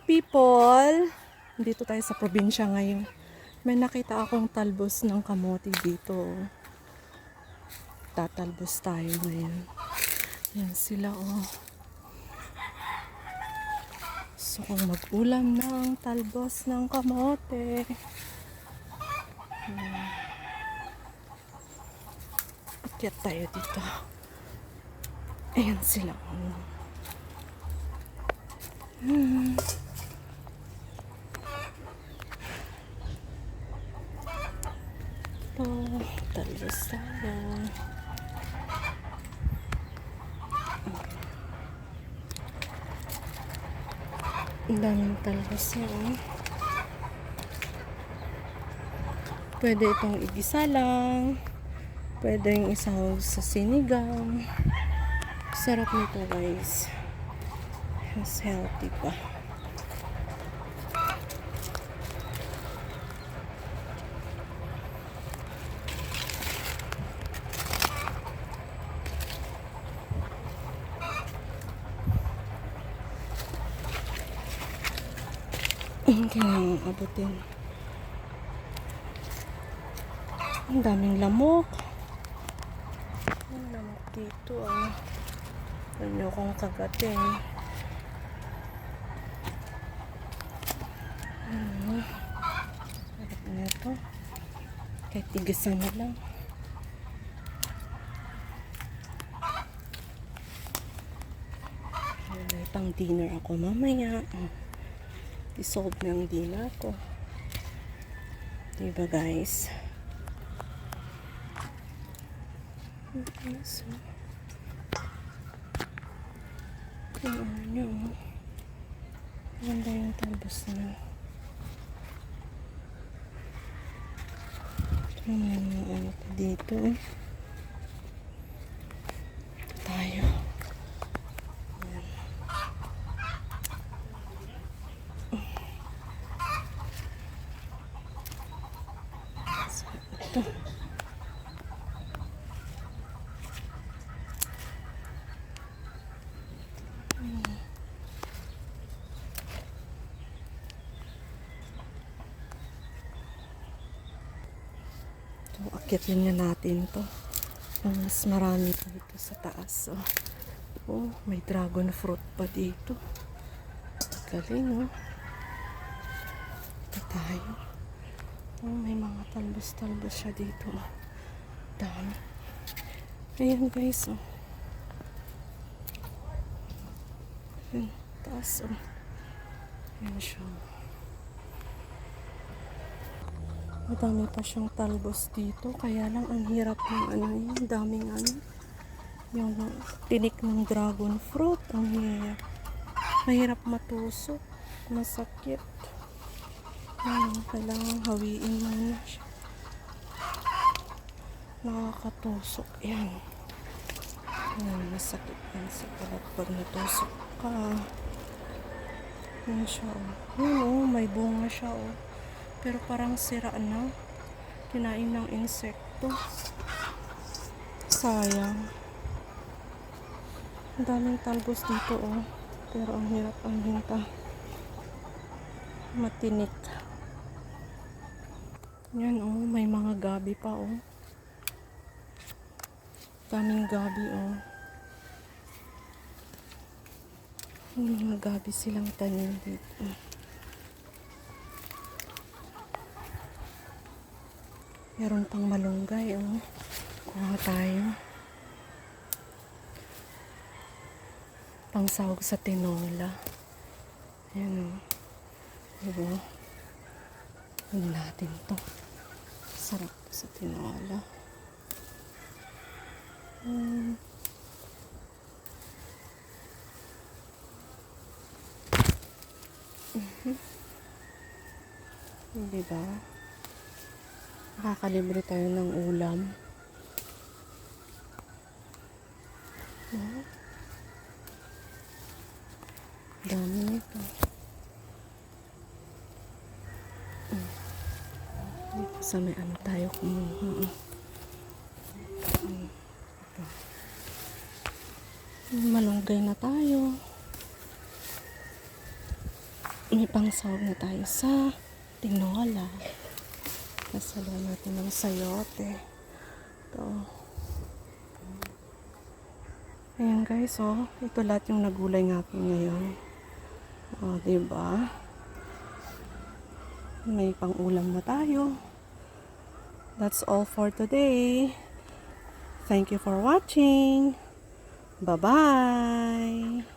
people! Dito tayo sa probinsya ngayon. May nakita akong talbos ng kamote dito. Tatalbos tayo ngayon. Yan sila oh. So kung mag-ulam ng talbos ng kamote. Akyat tayo dito. Ayan sila oh. Talbos tayo. Ang daming talbos yun. Pwede itong igisa lang. Pwede yung isahog sa sinigang. Sarap nito guys. Mas healthy pa. Kaya abutin. Ang daming lamok. Ang lamok dito ah. Huwag niyo akong kagatin. Sarap na ito. Kahit tigasan na lang. May pang dinner ako mamaya. I-solve na ang dinner ko. Diba guys? Okay, so tingnan nyo. Ganda yung talbos na. Tingnan mo ano pa dito. Tayo. Ito. So, akyatin na natin to. Mas marami pa dito sa taas. Oh, may dragon fruit pa dito. Galing, oh. Ito tayo. Oh, may mga talbos-talbos siya dito. Dami. Ayan, guys, oh. Ayan, taas, oh. Ayan siya. Madami pa siyang talbos dito. Kaya lang, ang hirap ng ano yun. Daming ano. Yung tinik ng dragon fruit. Ang hirap. Mahirap matusok. Masakit. Kailangan hawiin muna siya. Nakakatusok. Yan. Masakit yan sa balat pag natusok ka. Yan siya. Yun oh, may bunga siya oh. Pero parang sira na. Kinain ng insekto. Sayang. Ang daming talbos dito oh. Pero ang hirap ang hinta. Matinik. Yan oh, may mga gabi pa oh. Daming gabi oh. May mga gabi silang tanim dito. Meron pang malunggay oh. Kuha tayo. Pangsahog sa tinola. Ayan oh. Diba? Ano natin to. Sarap sa tinola. Diba? Nakakalibre tayo ng ulam. Dami nito. Sa may ano tayo kumuha. Malunggay na tayo. May pangsahog na tayo sa tinola. Kasaluan natin ng sayote. Ito. Ayan guys, oh. Ito lahat yung nagulay natin ngayon. Oh, diba? May pang-ulam na tayo. That's all for today. Thank you for watching. Bye-bye.